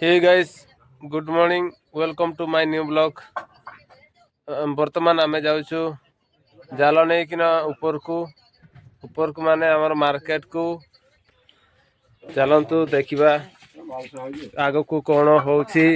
Hey guys good morning welcome to my new blog. वर्तमान आमे जाउछु जाल नहीं कि ऊपर को माने हमर मार्केट को चलंतु देखिबा आगो को कोन होउछि।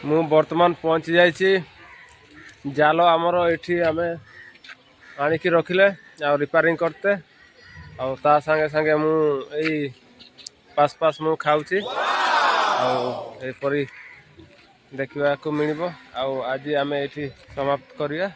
मु वर्तमान पहुंची जाइए जाल आमर ये आम आणिकी रखिले आ रिपेयरिंग करते ता संगे संगे मु पास मु खाऊची आउपरी देखा मिल आज आम ये समाप्त करिया।